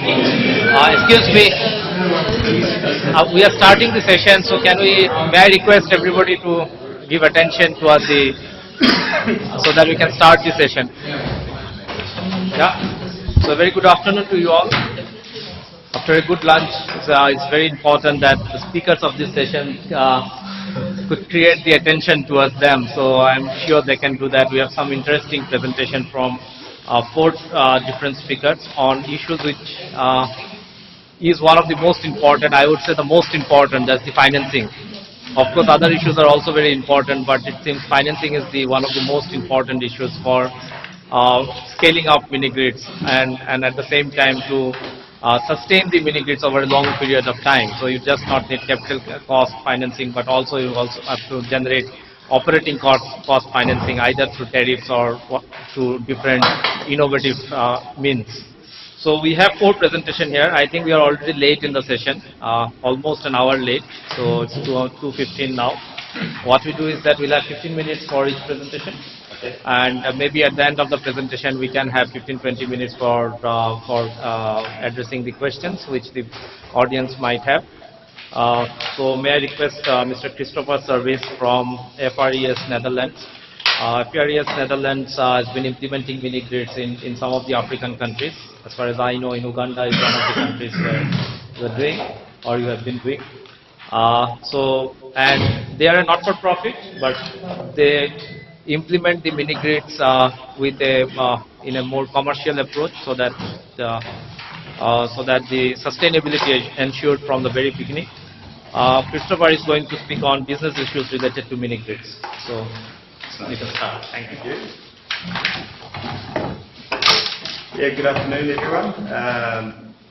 Excuse me. We are starting the session, so may I request everybody to give attention towards so that we can start the session. Yeah. So very good afternoon to you all. After a good lunch, it's very important that the speakers of this session could create the attention towards them. So I'm sure they can do that. We have some interesting presentation from four different speakers on issues which is one of the most important, I would say the most important, that's the financing. Of course, other issues are also very important, but it seems financing is one of the most important issues for scaling up mini grids and at the same time to sustain the mini grids over a long period of time. So you just not need capital cost financing, but also you also have to generate operating cost financing either through tariffs or through different innovative means. So we have four presentations here. I think we are already late in the session, almost an hour late. So it's 2:15 now. What we do is that we'll have 15 minutes for each presentation. Okay. And maybe at the end of the presentation we can have 15-20 minutes for addressing the questions which the audience might have. So may I request Mr. Christopher Service from FRES Netherlands. FRES Netherlands has been implementing mini grids in some of the African countries. As far as I know, in Uganda is one of the countries where you are doing or you have been doing. And they are a not-for-profit, but they implement the mini grids with in a more commercial approach, so that the sustainability is ensured from the very beginning. Christopher is going to speak on business issues related to mini grids. So you can start. Thank you. Yeah, good afternoon, everyone.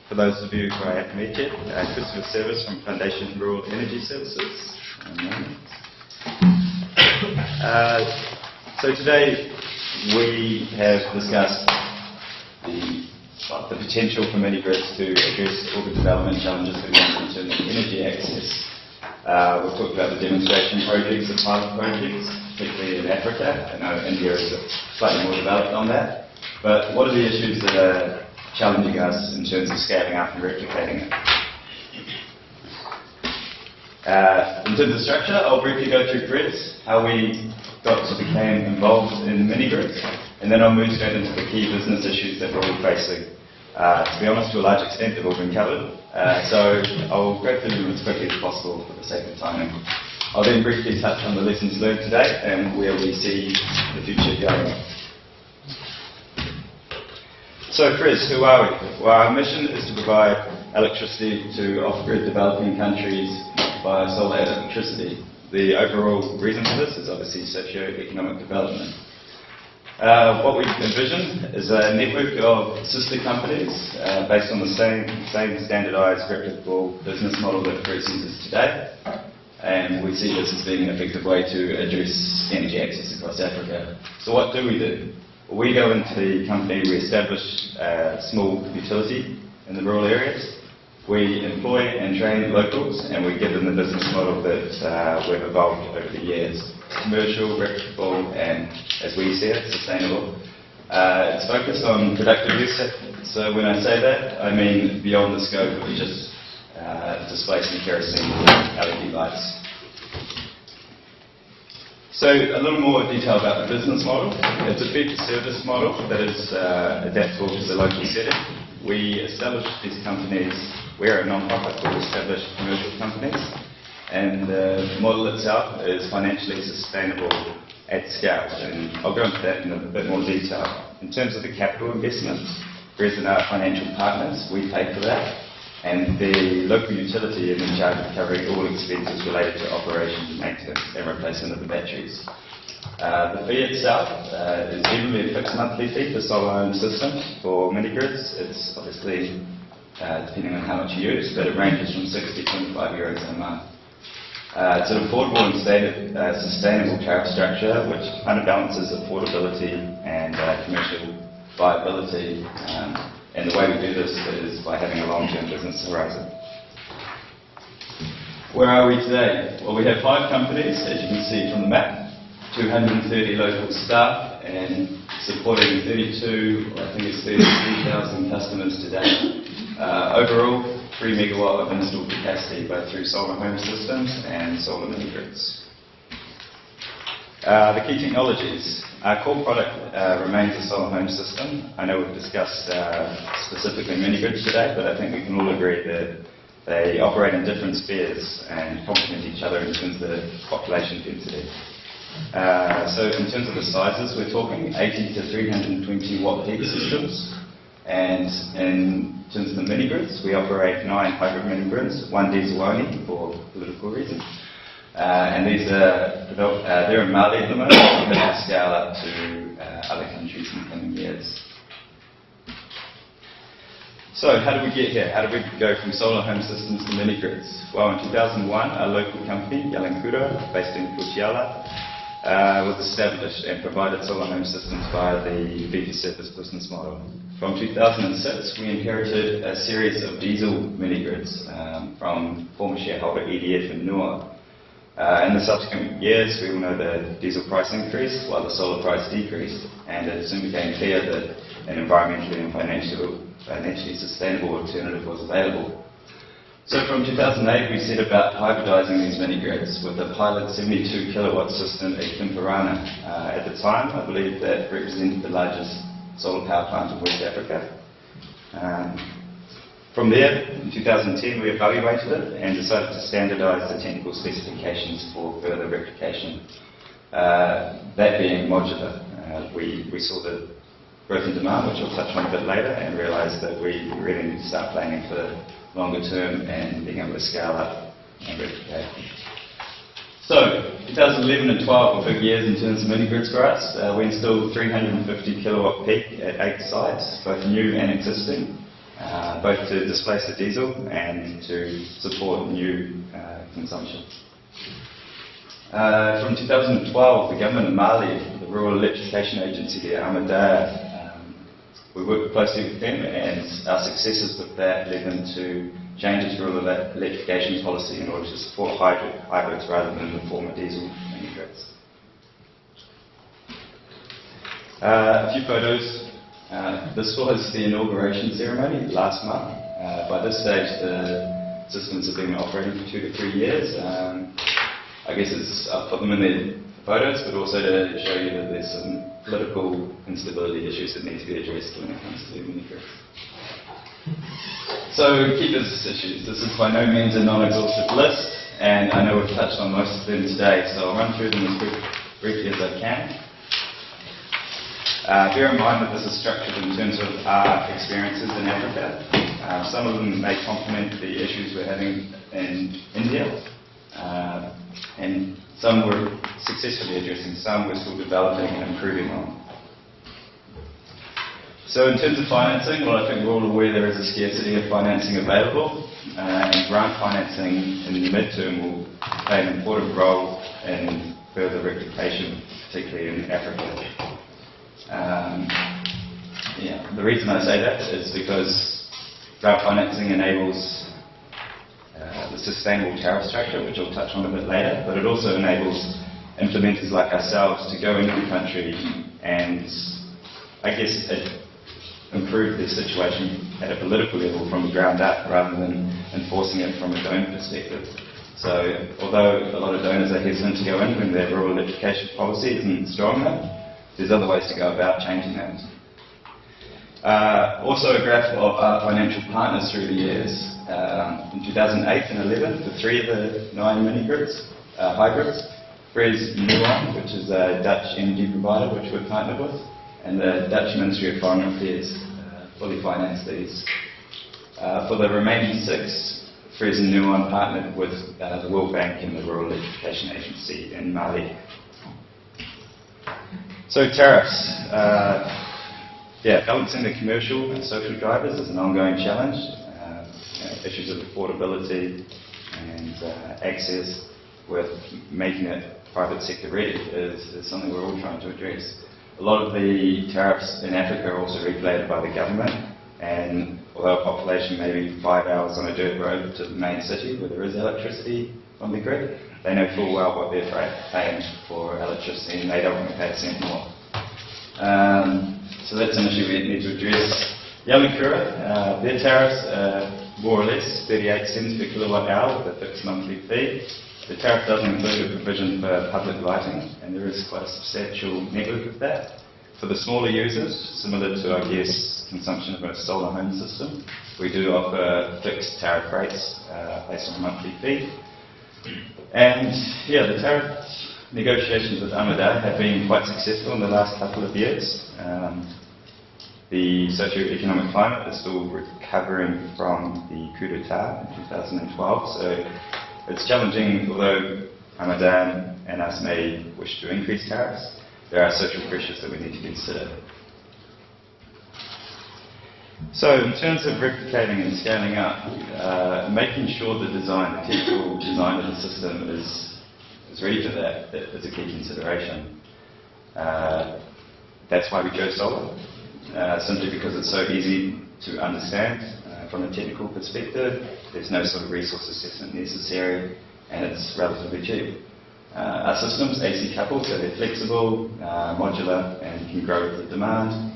For those of you who I haven't met yet, Christopher Service from Foundation Rural Energy Services. So today we have discussed the potential for mini grids to address all the development challenges that we have in terms of energy access. We've talked about the demonstration projects, the pilot projects, particularly in Africa. I know India is slightly more developed on that. But what are the issues that are challenging us in terms of scaling up and replicating it? In terms of structure, I'll briefly go through grids, how we got to become involved in mini grids, and then I'll move straight into the key business issues that we're all facing. To be honest, to a large extent, they've all been covered. So I'll go through them as quickly as possible for the sake of time. I'll then briefly touch on the lessons learned today and where we see the future going. So FRES, who are we? Well, our mission is to provide electricity to off-grid developing countries via solar electricity. The overall reason for this is obviously socio-economic development. What we envision is a network of sister companies based on the same standardised, replicable business model that FRES uses today. And we see this as being an effective way to address energy access across Africa. So what do? We go into the company, we establish a small utility in the rural areas. We employ and train locals, and we give them the business model that we've evolved over the years. Commercial, reputable, and as we see it, sustainable. It's focused on productive use. So when I say that, I mean beyond the scope of just displacing kerosene with LED lights. So a little more detail about the business model. It's a fee-for-service model that is adaptable to the local setting. We establish these companies, we're a non-profit, we establish commercial companies, and the model itself is financially sustainable at scale, and I'll go into that in a bit more detail. In terms of the capital investments, FRES and our financial partners, we pay for that, and the local utility is in charge of covering all expenses related to operations, maintenance and replacement of the batteries. The fee itself is generally a fixed monthly fee for solar-owned systems. For mini grids, it's obviously depending on how much you use, but it ranges from 60 to 25 euros a month. It's an affordable and sustainable tariff structure which balances affordability and commercial viability. And the way we do this is by having a long-term business horizon. Where are we today? Well, we have 5 companies, as you can see from the map, 230 local staff, and supporting 32, I think it's 33,000 customers today Overall, 3 megawatt of installed capacity both through solar home systems and solar mini-grids. The key technologies. Our core product remains a solar home system. I know we've discussed specifically mini-grids today, but I think we can all agree that they operate in different spheres and complement each other in terms of the population density. So in terms of the sizes, we're talking 80 to 320 watt peak systems. And in terms of the mini-grids, we operate 9 hybrid mini-grids, 1 diesel only for political reasons. And these are they're in Mali at the moment, and they will scale up to other countries in the coming years. So how did we get here? How did we go from solar home systems to mini-grids? Well, in 2001, a local company, Yalankura, based in Fujiala, was established and provided solar home systems via the fee-for-service business model. From 2006, we inherited a series of diesel mini-grids from former shareholder EDF in Nua. In the subsequent years, we all know the diesel price increased while the solar price decreased, and it soon became clear that an environmentally and financially sustainable alternative was available. So from 2008, we set about hybridizing these mini-grids with a pilot 72 kilowatt system at Kimparana. At the time, I believe that represented the largest solar power plant in West Africa. From there, in 2010, we evaluated it and decided to standardize the technical specifications for further replication. That being modular. We saw the growth in demand, which I'll touch on a bit later, and realized that we really need to start planning for longer term and being able to scale up and replicate. So, 2011 and 12 were big years in terms of mini-grids for us. We installed 350 kilowatt peak at 8 sites, both new and existing. Both to displace the diesel and to support new consumption. From 2012, the government of Mali, the Rural Electrification Agency there, Amadea, we worked closely with them, and our successes with that led them to change its rural electrification policy in order to support hybrids rather than the former diesel mini-grids. A few photos. This was the inauguration ceremony last month. By this stage, the systems have been operating for 2 to 3 years. I guess I'll put them in the photos, but also to show you that there's some political instability issues that need to be addressed when it comes to mini-grids. So, key business issues. This is by no means a non-exhaustive list, and I know we've touched on most of them today, so I'll run through them as briefly as I can. Bear in mind that this is structured in terms of our experiences in Africa. Some of them may complement the issues we're having in India, and some we're successfully addressing, some we're still developing and improving on. So in terms of financing, well, I think we're all aware there is a scarcity of financing available, and grant financing in the midterm will play an important role in further rectification, particularly in Africa. The reason I say that is because grant financing enables the sustainable tariff structure, which I'll touch on a bit later, but it also enables implementers like ourselves to go into the country and, I guess, improve their situation at a political level from the ground up rather than enforcing it from a donor perspective. So, although a lot of donors are hesitant to go in when their rural electrification policy isn't strong enough, there's other ways to go about changing that. Also a graph of our financial partners through the years. In 2008 and 11, for 3 of the 9 mini-grids, hybrids, Fres Nuon, which is a Dutch energy provider which we're partnered with, and the Dutch Ministry of Foreign Affairs fully financed these. For the remaining 6, Fres Nuon partnered with the World Bank and the Rural Electrification Agency in Mali. So tariffs. Balancing the commercial and social drivers is an ongoing challenge. Issues of affordability and access with making it private sector ready is something we're all trying to address. A lot of the tariffs in Africa are also regulated by the government, and although a population may be 5 hours on a dirt road to the main city where there is electricity on the grid, they know full well what they're paying for electricity, and they don't want to pay a cent more. So that's an issue we need to address. Yalankura, their tariffs are more or less 38 cents per kilowatt hour with a fixed monthly fee. The tariff doesn't include a provision for public lighting, and there is quite a substantial network of that. For the smaller users, similar to, I guess, consumption of a solar home system, we do offer fixed tariff rates based on a monthly fee. And yeah, the tariff negotiations with Amadea have been quite successful in the last couple of years. The socio-economic climate is still recovering from the coup d'etat in 2012, so it's challenging. Although Amadea and us may wish to increase tariffs, there are social pressures that we need to consider. So in terms of replicating and scaling up, making sure the technical design of the system is ready for that is a key consideration. That's why we chose solar, simply because it's so easy to understand from a technical perspective. There's no sort of resource assessment necessary, and it's relatively cheap. Our system's AC coupled, so they're flexible, modular, and can grow with the demand.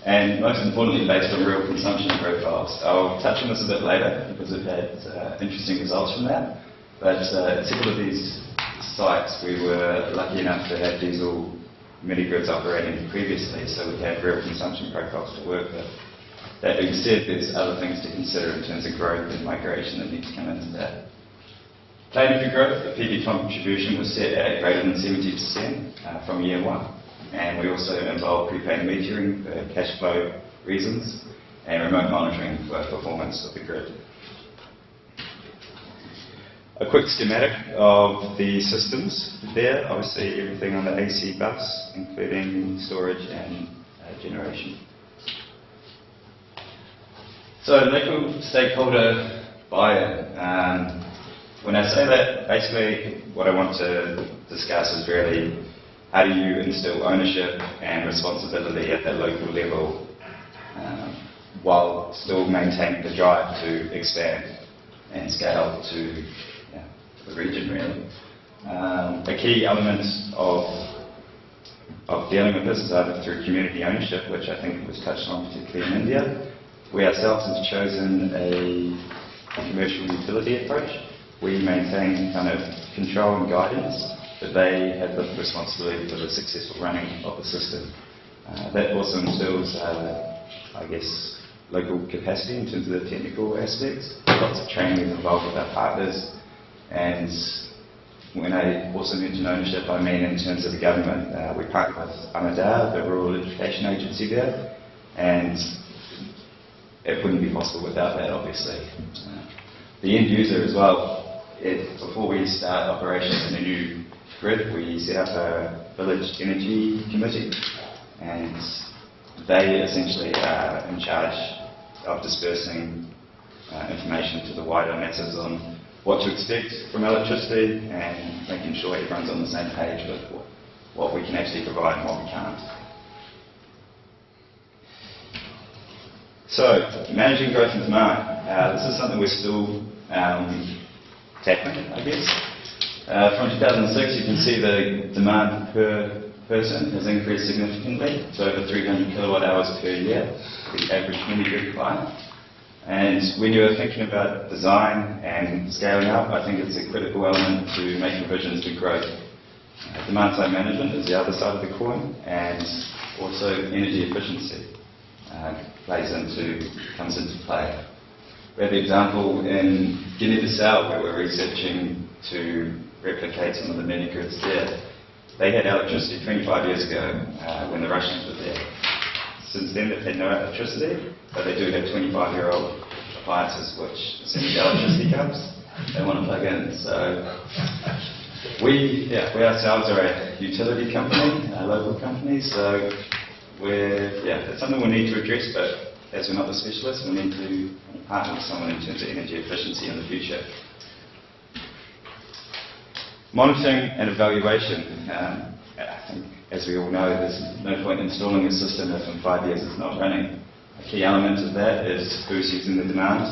And most importantly, based on real consumption profiles. I'll touch on this a bit later because we've had interesting results from that. But at several of these sites, we were lucky enough to have diesel mini-grids operating previously, so we had real consumption profiles to work with. That being said, there's other things to consider in terms of growth and migration that need to come into that. Planning for growth, the PV contribution was set at greater than 70% from year one. And we also involve prepaid metering for cash flow reasons and remote monitoring for performance of the grid. A quick schematic of the systems there, obviously everything on the AC bus, including storage and generation. So local stakeholder buy-in. When I say that, basically what I want to discuss is really how do you instill ownership and responsibility at that local level while still maintaining the drive to expand and scale to the region, really. A key element of dealing with this is either through community ownership, which I think was touched on particularly in India. We ourselves have chosen a commercial utility approach. We maintain kind of control and guidance, but they have the responsibility for the successful running of the system. That also instills, I guess, local capacity in terms of the technical aspects. Lots of training is involved with our partners, and when I also mention ownership, I mean in terms of the government. We partner with Amadea, the rural education agency there, and it wouldn't be possible without that, obviously. The end user as well. Before we start operations in a new grid, we set up a village energy committee, and they essentially are in charge of dispersing information to the wider masses on what to expect from electricity and making sure everyone's on the same page with what we can actually provide and what we can't. So, managing growth and demand. This is something we're still tackling, I guess. From 2006, you can see the demand per person has increased significantly to over 300 kilowatt hours per year for the average mini-grid client. And when you're thinking about design and scaling up, I think it's a critical element to make revisions to growth. Demand-side management is the other side of the coin, and also energy efficiency comes into play. We have the example in Guinea-Bissau where we're researching to replicate some of the mini-grids there. They had electricity 25 years ago when the Russians were there. Since then they've had no electricity, but they do have 25-year-old appliances which, as soon as the electricity comes, they want to plug in. So we ourselves are a utility company, a local company, so it's something we need to address, but as we're not the specialists, we need to partner with someone in terms of energy efficiency in the future. Monitoring and evaluation. I think, as we all know, there's no point installing a system if in 5 years it's not running. A key element of that is who's using the demand,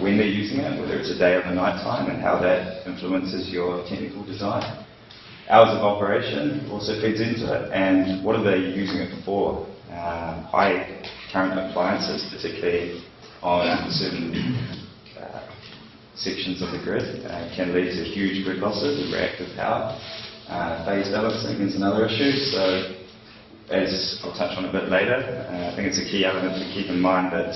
when they're using it, whether it's a day or a night time, and how that influences your technical design. Hours of operation also feeds into it, and what are they using it for? High current appliances, particularly on certain sections of the grid can lead to huge grid losses and reactive power. Phase balancing is another issue, so as I'll touch on a bit later, I think it's a key element to keep in mind that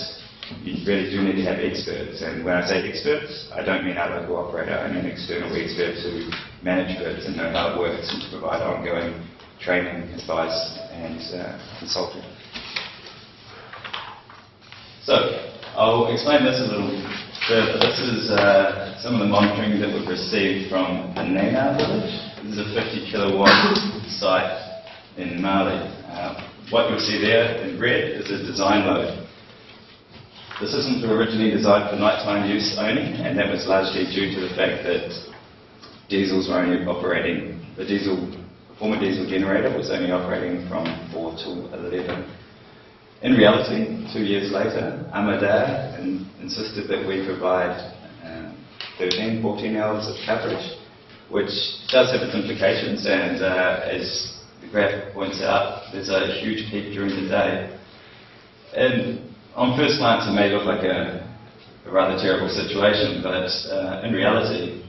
you really do need to have experts. And when I say experts, I don't mean our local operator, I mean external experts who manage grids and know how it works and to provide ongoing training, advice and consulting. So, I'll explain this a little further. This is some of the monitoring that we've received from the Nana village. This is a 50 kilowatt site in Mali. What you'll see there in red is a design load. The systems were originally designed for nighttime use only, and that was largely due to the fact that diesels were only operating, the former diesel generator was only operating from 4 till 11. In reality, 2 years later, Amadea insisted that we provide 13, 14 hours of coverage, which does have its implications, and as the graph points out, there's a huge peak during the day. And on first glance, it may look like a rather terrible situation, but in reality,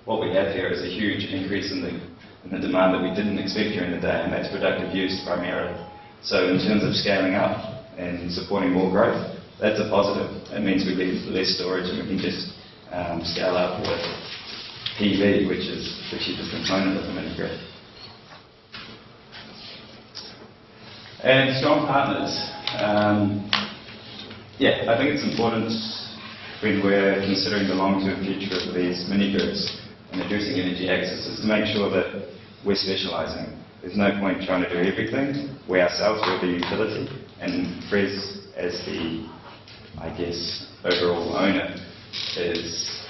what we have here is a huge increase in the demand that we didn't expect during the day, and that's productive use primarily. So in terms of scaling up and supporting more growth, that's a positive. It means we need less storage and we can just scale up with PV, which is the cheapest component of the mini grid. And strong partners. I think it's important when we're considering the long-term future of these mini grids and reducing energy access is to make sure that we're specialising. There's no point trying to do everything. We ourselves are the utility, and Fres, as the, overall owner, is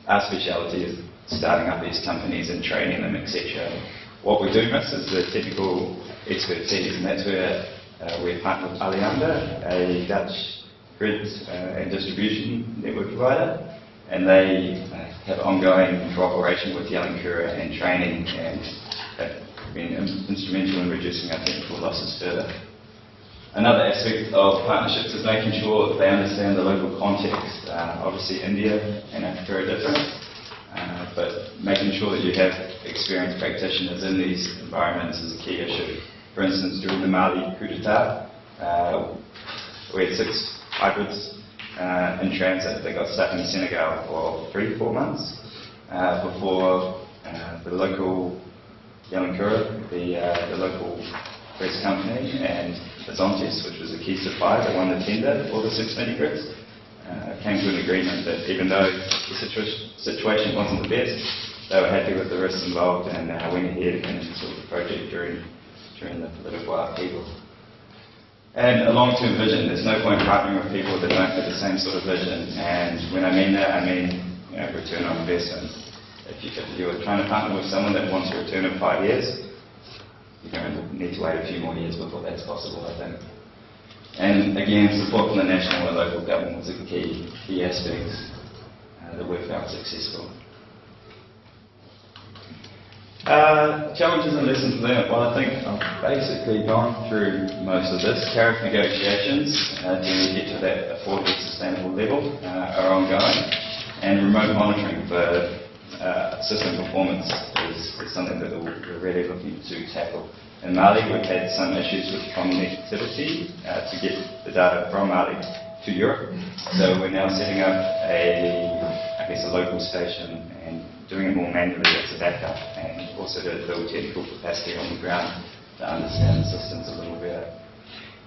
our speciality is starting up these companies and training them, etc. What we do miss is the technical expertise, and that's where we're partnered with Alianda, a Dutch grid and distribution network provider, and they have ongoing cooperation with Yalankura and training, and have been instrumental in reducing our technical losses further. Another aspect of partnerships is making sure that they understand the local context. Obviously India and Africa are different, but making sure that you have experienced practitioners in these environments is a key issue. For instance, during the Mali coup d'etat, we had 6 hybrids in transit. They got stuck in Senegal for 3-4 months before the local Yalankura, the local press company, and Zontes, which was a key supplier that won the tender for the 6 mini grids, came to an agreement that even though the situation wasn't the best, they were happy with the risks involved and went ahead and finished the project during the political upheaval. And a long-term vision. There's no point partnering with people that don't have the same sort of vision. And when I mean that, I mean return on investment. If you're trying to partner with someone that wants a return of 5 years, you're going to need to wait a few more years before that's possible, I think. And again, support from the national and local government was a key aspect that we found successful. Challenges and lessons learned. Well, I think I've basically gone through most of this. Tariff negotiations to get to that affordable, sustainable level are ongoing, and remote monitoring for system performance is something that we're really looking to tackle. In Mali, we've had some issues with connectivity to get the data from Mali to Europe, so we're now setting up a local station and doing it more manually as a backup, and also to build technical capacity on the ground to understand the systems a little better.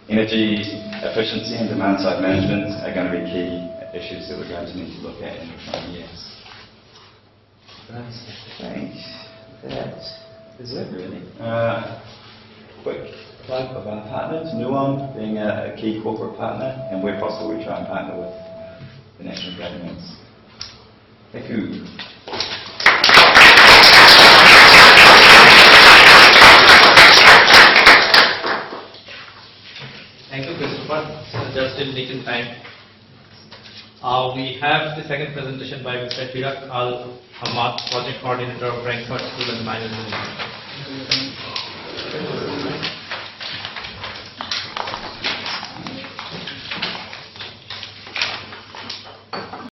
Energy efficiency and demand side management are going to be key issues that we're going to need to look at in the coming years. I think that is it really. Quick plug of our partners, Nuon being a key corporate partner, and where possible we try and partner with the national governments. Thank you. Thank you, Christopher. Just in taking time. We have the second presentation by Mr. Hirak Al Hamad, Project Coordinator of Frankfurt School and Management.